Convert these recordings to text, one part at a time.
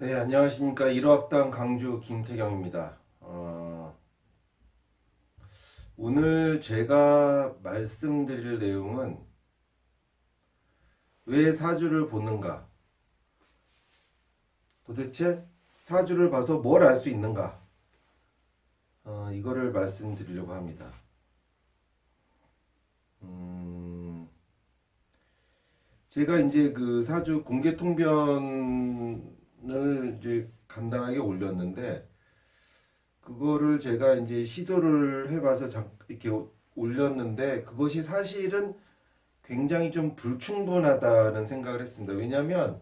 네, 안녕하십니까. 1호학당 강주 김태경입니다. 오늘 제가 말씀드릴 내용은 왜 사주를 보는가? 도대체 사주를 봐서 뭘 알 수 있는가? 이거를 말씀드리려고 합니다. 제가 이제 그 사주 공개 통변을 이제 간단하게 올렸는데, 그거를 제가 이제 시도를 해봐서 이렇게 올렸는데, 그것이 사실은 굉장히 좀 불충분하다는 생각을 했습니다. 왜냐하면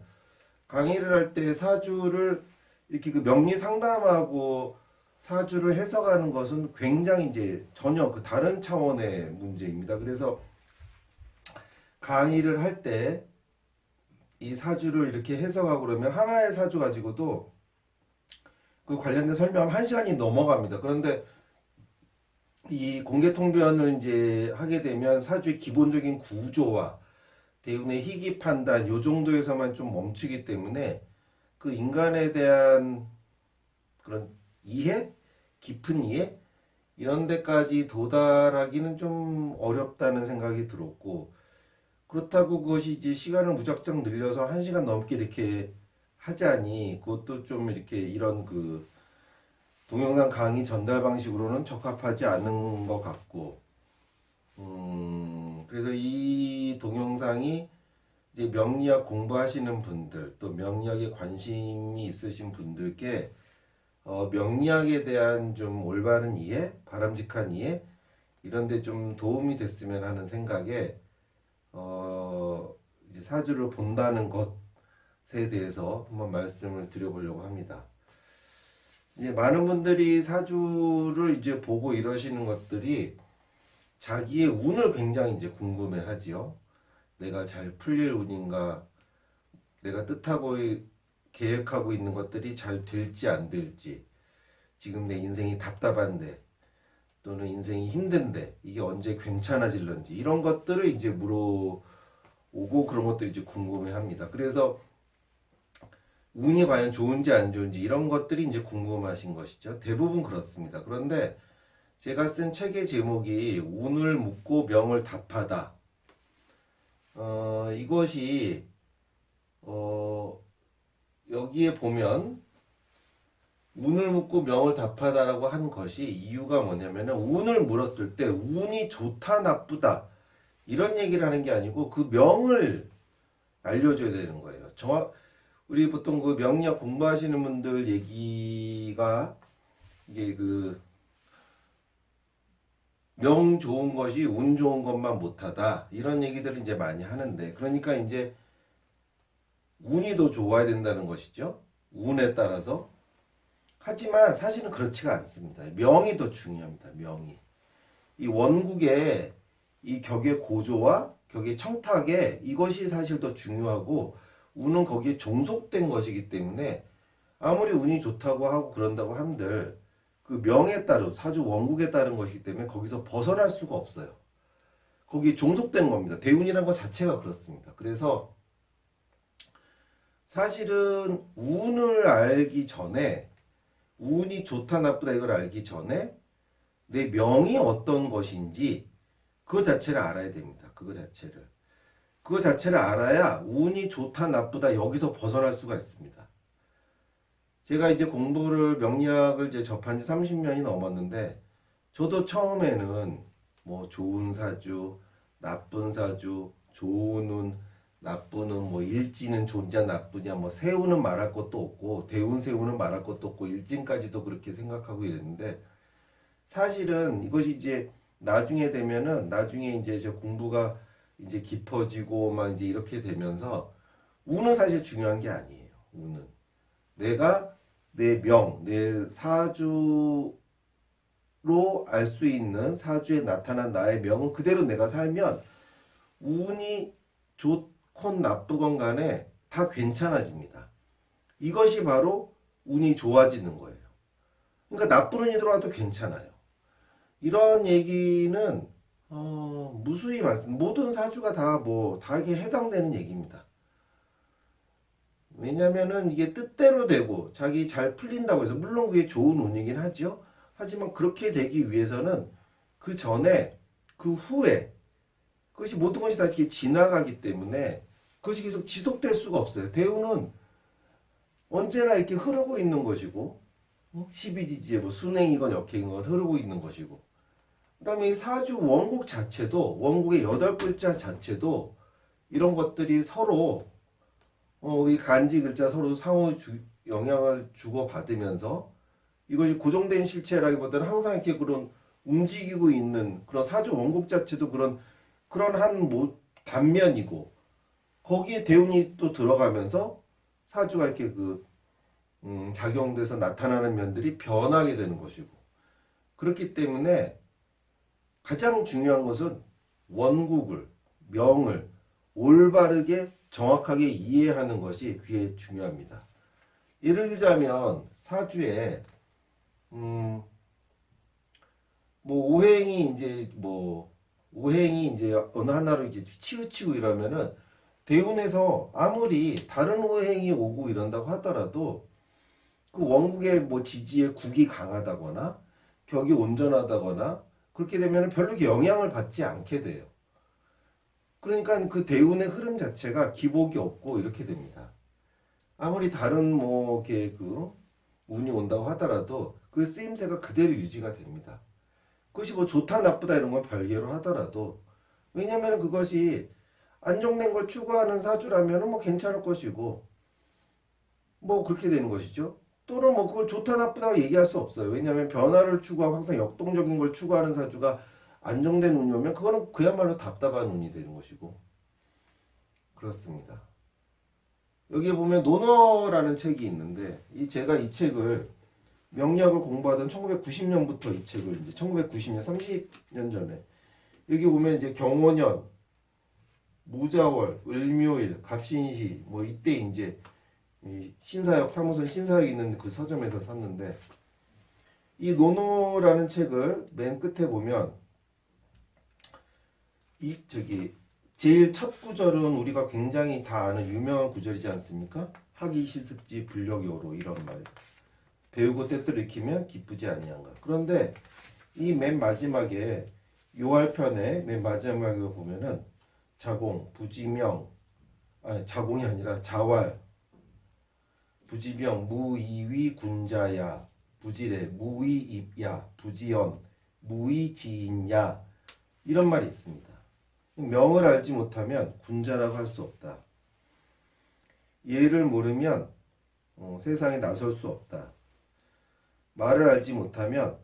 강의를 할 때 사주를 이렇게 그 명리 상담하고 사주를 해석하는 것은 굉장히 이제 전혀 그 다른 차원의 문제입니다. 그래서 강의를 할 때 이 사주를 이렇게 해석하고 그러면 하나의 사주 가지고도 그 관련된 설명하면 1시간이 넘어갑니다. 그런데 이 공개 통변을 이제 하게 되면 사주의 기본적인 구조와 대운의 희귀 판단 요 정도에서만 좀 멈추기 때문에 그 인간에 대한 그런 이해, 깊은 이해 이런 데까지 도달하기는 좀 어렵다는 생각이 들었고, 그렇다고 그것이 이제 시간을 무작정 늘려서 1시간 넘게 이렇게 하자니 그것도 좀 이렇게 이런 그 동영상 강의 전달 방식으로는 적합하지 않은 것 같고, 그래서 이 동영상이 이제 명리학 공부하시는 분들 또 명리학에 관심이 있으신 분들께 명리학에 대한 좀 올바른 이해, 바람직한 이해 이런 데 좀 도움이 됐으면 하는 생각에 이제 사주를 본다는 것에 대해서 한번 말씀을 드려보려고 합니다. 이제 많은 분들이 사주를 이제 보고 이러시는 것들이 자기의 운을 굉장히 이제 궁금해 하지요. 내가 잘 풀릴 운인가, 내가 뜻하고 계획하고 있는 것들이 잘 될지 안 될지, 지금 내 인생이 답답한데 또는 인생이 힘든데 이게 언제 괜찮아질런지 이런 것들을 이제 물어오고 그런 것들 이제 궁금해 합니다. 그래서 운이 과연 좋은지 안 좋은지 이런 것들이 이제 궁금하신 것이죠. 대부분 그렇습니다. 그런데 제가 쓴 책의 제목이 운을 묻고 명을 답하다. 이것이 여기에 보면 운을 묻고 명을 답하다라고 한 것이 이유가 뭐냐면은 운을 물었을 때 운이 좋다 나쁘다 이런 얘기를 하는 게 아니고 그 명을 알려줘야 되는 거예요. 우리 보통 그 명리학 공부하시는 분들 얘기가 이게 그 명 좋은 것이 운 좋은 것만 못하다 이런 얘기들을 이제 많이 하는데, 그러니까 이제 운이 더 좋아야 된다는 것이죠. 운에 따라서. 하지만 사실은 그렇지가 않습니다. 명이 더 중요합니다. 명이. 이 원국의 이 격의 고조와 격의 청탁에 이것이 사실 더 중요하고, 운은 거기에 종속된 것이기 때문에 아무리 운이 좋다고 하고 그런다고 한들 그 명에 따른 사주 원국에 따른 것이기 때문에 거기서 벗어날 수가 없어요. 거기에 종속된 겁니다. 대운이라는 것 자체가 그렇습니다. 그래서 사실은 운을 알기 전에, 운이 좋다 나쁘다 이걸 알기 전에 내 명이 어떤 것인지 그거 자체를 알아야 됩니다. 그거 자체를 알아야 운이 좋다 나쁘다 여기서 벗어날 수가 있습니다. 제가 이제 공부를 명리학을 이제 접한 지 30년이 넘었는데, 저도 처음에는 뭐 좋은 사주, 나쁜 사주, 좋은 운, 나쁜 운, 뭐 일진은 좋냐 나쁘냐, 뭐 세운은 말할 것도 없고 대운 세운은 말할 것도 없고 일진까지도 그렇게 생각하고 이랬는데, 사실은 이것이 이제 나중에 되면은 나중에 이제 저 공부가 이제 깊어지고 막 이제 이렇게 되면서 운은 사실 중요한 게 아니에요. 운은 내가 내 명, 내 사주로 알 수 있는 사주에 나타난 나의 명은 그대로 내가 살면 운이 좋건 나쁘건 간에 다 괜찮아집니다. 이것이 바로 운이 좋아지는 거예요. 그러니까 나쁜 운이 들어와도 괜찮아요. 이런 얘기는 무수히 많습니다. 모든 사주가 다 이게 해당되는 얘기입니다. 왜냐면은 이게 뜻대로 되고 자기 잘 풀린다고 해서 물론 그게 좋은 운이긴 하죠. 하지만 그렇게 되기 위해서는 그 전에 그 후에 그것이 모든 것이 다 이렇게 지나가기 때문에 그것이 계속 지속될 수가 없어요. 대우는 언제나 이렇게 흐르고 있는 것이고 12지지에 뭐 순행이건 역행이건 흐르고 있는 것이고 그다음에 이 사주 원국 자체도 원국의 8글자 자체도 이런 것들이 서로 이 간지 글자 서로 상호 영향을 주고받으면서 이것이 고정된 실체라기보다는 항상 이렇게 그런 움직이고 있는 그런 사주 원국 자체도 그런 한 단면이고 거기에 대운이 또 들어가면서 사주가 이렇게 작용돼서 나타나는 면들이 변하게 되는 것이고 그렇기 때문에 가장 중요한 것은 원국을 명을 올바르게 정확하게 이해하는 것이 그게 중요합니다. 예를 들자면 사주에 뭐 오행이 이제 어느 하나로 이제 치우치고 이러면은 대운에서 아무리 다른 오행이 오고 이런다고 하더라도 그 원국의 뭐 지지에 국이 강하다거나 격이 온전하다거나 그렇게 되면 별로 이렇게 영향을 받지 않게 돼요. 그러니까 그 대운의 흐름 자체가 기복이 없고 이렇게 됩니다. 아무리 다른 이렇게 운이 온다고 하더라도 그 쓰임새가 그대로 유지가 됩니다. 그것이 뭐 좋다 나쁘다 이런 건 별개로 하더라도 왜냐하면 그것이 안정된 걸 추구하는 사주라면 뭐 괜찮을 것이고 뭐 그렇게 되는 것이죠. 또는 뭐 그걸 좋다 나쁘다고 얘기할 수 없어요. 왜냐하면 변화를 추구하고 항상 역동적인 걸 추구하는 사주가 안정된 운이 오면 그거는 그야말로 답답한 운이 되는 것이고 그렇습니다. 여기에 보면 논어라는 책이 있는데 제가 이 책을 명리학을 공부하던 1990년부터 이 책을 이제 1990년 30년 전에 여기 보면 이제 경호년, 무자월, 을묘일, 갑신시 뭐 이때 이제 이 신사역 사무소 신사역 있는 그 서점에서 샀는데 이 논어라는 책을 맨 끝에 보면 제일 첫 구절은 우리가 굉장히 다 아는 유명한 구절이지 않습니까? 학이 시습지 불력요로 이런 말. 배우고 때때로 익히면 기쁘지 아니한가. 그런데 이 맨 마지막에 요할편의 맨 마지막에 보면은 자공, 부지명, 자공이 아니라 자왈, 부지명, 무이위 군자야, 부지래, 무이입야, 부지연, 무이지인야 이런 말이 있습니다. 명을 알지 못하면 군자라고 할 수 없다. 예를 모르면 세상에 나설 수 없다. 말을 알지 못하면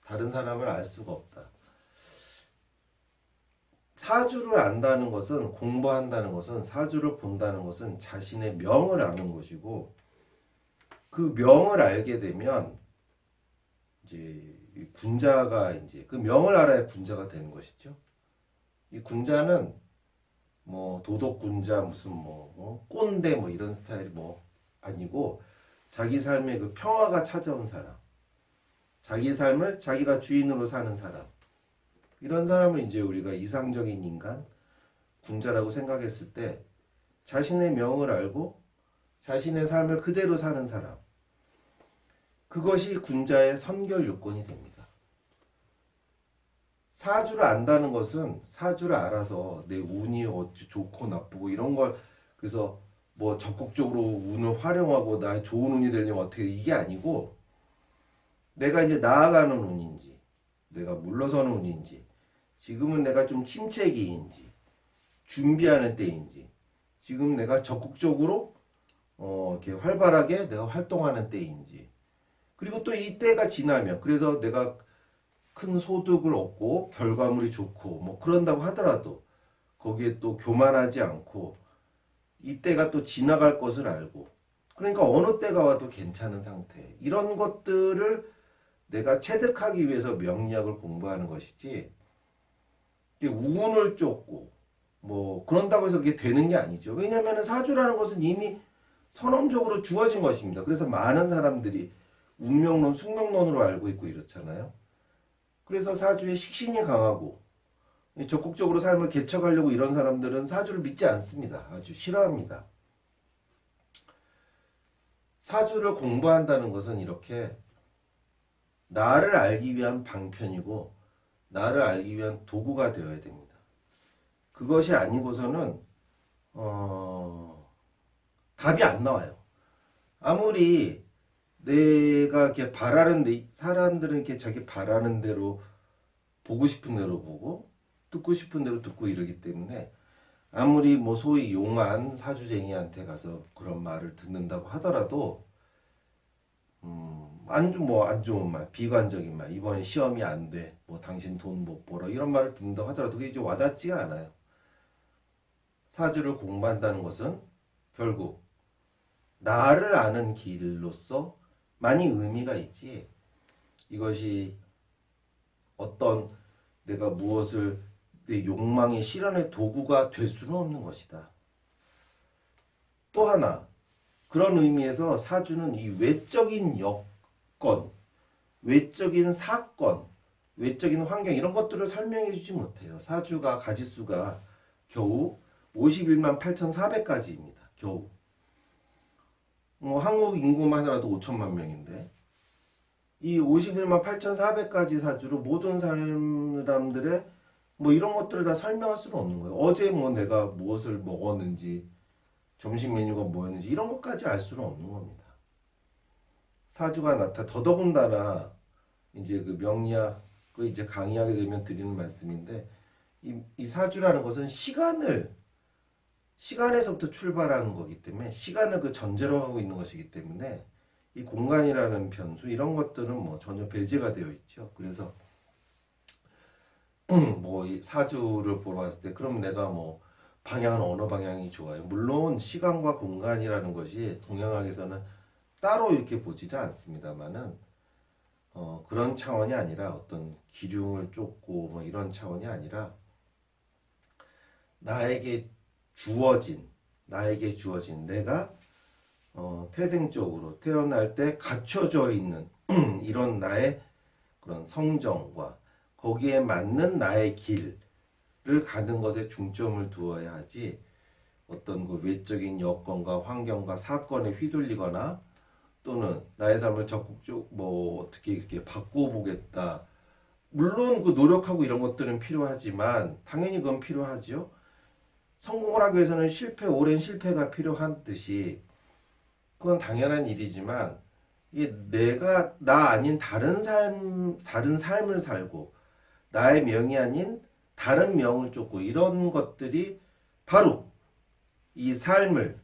다른 사람을 알 수가 없다. 사주를 안다는 것은 공부한다는 것은 사주를 본다는 것은 자신의 명을 아는 것이고 그 명을 알게 되면 이제 군자가 이제 그 명을 알아야 군자가 되는 것이죠. 이 군자는 뭐 도덕군자 무슨 꼰대 뭐 이런 스타일이 아니고 자기 삶에 그 평화가 찾아온 사람, 자기 삶을 자기가 주인으로 사는 사람 이런 사람을 이제 우리가 이상적인 인간 군자라고 생각했을 때 자신의 명을 알고 자신의 삶을 그대로 사는 사람 그것이 군자의 선결 요건이 됩니다. 사주를 안다는 것은 사주를 알아서 내 운이 좋고 나쁘고 이런 걸 그래서 뭐 적극적으로 운을 활용하고 나의 좋은 운이 되려면 어떻게 이게 아니고 내가 이제 나아가는 운인지 내가 물러서는 운인지 지금은 내가 좀 침체기인지 준비하는 때인지 지금 내가 적극적으로 이렇게 활발하게 내가 활동하는 때인지 그리고 또 이 때가 지나면 그래서 내가 큰 소득을 얻고 결과물이 좋고 뭐 그런다고 하더라도 거기에 또 교만하지 않고 이때가 또 지나갈 것을 알고 그러니까 어느 때가 와도 괜찮은 상태 이런 것들을 내가 체득하기 위해서 명리학을 공부하는 것이지 운을 쫓고 뭐 그런다고 해서 그게 되는 게 아니죠. 왜냐하면 사주라는 것은 이미 선언적으로 주어진 것입니다. 그래서 많은 사람들이 운명론, 숙명론으로 알고 있고 이렇잖아요. 그래서 사주에 식신이 강하고 적극적으로 삶을 개척하려고 이런 사람들은 사주를 믿지 않습니다. 아주 싫어합니다. 사주를 공부한다는 것은 이렇게 나를 알기 위한 방편이고 나를 알기 위한 도구가 되어야 됩니다. 그것이 아니고서는 답이 안 나와요. 아무리 내가 이렇게 사람들은 이렇게 자기 바라는 대로 보고 싶은 대로 보고 듣고 싶은 대로 듣고 이러기 때문에 아무리 뭐 소위 용한 사주쟁이한테 가서 그런 말을 듣는다고 하더라도 안 좋은 말, 비관적인 말, 이번에 시험이 안 돼, 뭐 당신 돈 못 벌어 이런 말을 듣는다고 하더라도 그게 이제 와닿지가 않아요. 사주를 공부한다는 것은 결국 나를 아는 길로서 많이 의미가 있지. 이것이 어떤 내가 무엇을 내 욕망의 실현의 도구가 될 수는 없는 것이다. 또 하나, 그런 의미에서 사주는 이 외적인 여건, 외적인 사건, 외적인 환경 이런 것들을 설명해 주지 못해요. 사주가 가지수가 겨우 51만 8,400가지입니다. 겨우. 한국 인구만 하더라도 5천만 명인데 이 51만 8,400가지 사주로 모든 사람들의 뭐 이런 것들을 다 설명할 수는 없는 거예요. 어제 뭐 내가 무엇을 먹었는지 점심 메뉴가 뭐였는지 이런 것까지 알 수는 없는 겁니다. 사주가 더더군다나 이제 그 명리학 그 이제 강의하게 되면 드리는 말씀인데 이 사주라는 것은 시간에서부터 출발하는 거기 때문에 시간을 그 전제로 하고 있는 것이기 때문에 이 공간이라는 변수 이런 것들은 뭐 전혀 배제가 되어 있죠. 그래서 뭐 이 사주를 보러 왔을 때 그럼 내가 뭐 방향은 어느 방향이 좋아요? 물론 시간과 공간이라는 것이 동양학에서는 따로 이렇게 보지는 않습니다만은 그런 차원이 아니라 어떤 기륭을 쫓고 뭐 이런 차원이 아니라 나에게 주어진 내가 태생적으로 태어날 때 갖춰져 있는 이런 나의 그런 성정과 거기에 맞는 나의 길을 가는 것에 중점을 두어야 하지 어떤 그 외적인 여건과 환경과 사건에 휘둘리거나 또는 나의 삶을 적극적 뭐 어떻게 이렇게 바꿔보겠다. 물론 그 노력하고 이런 것들은 필요하지만 당연히 그건 필요하죠. 성공을 하기 위해서는 오랜 실패가 필요한 듯이 그건 당연한 일이지만 이게 내가 나 아닌 다른 삶을 살고 나의 명이 아닌 다른 명을 쫓고 이런 것들이 바로 이 삶을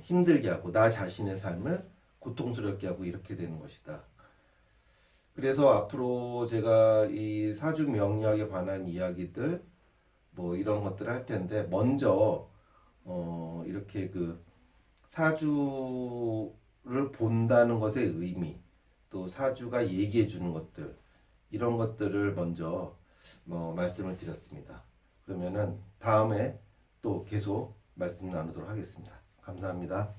힘들게 하고 나 자신의 삶을 고통스럽게 하고 이렇게 되는 것이다. 그래서 앞으로 제가 이 사주 명리학에 관한 이야기들 뭐 이런 것들을 할 텐데 먼저 이렇게 그 사주를 본다는 것의 의미 또 사주가 얘기해 주는 것들 이런 것들을 먼저 말씀을 드렸습니다. 그러면은 다음에 또 계속 말씀 나누도록 하겠습니다. 감사합니다.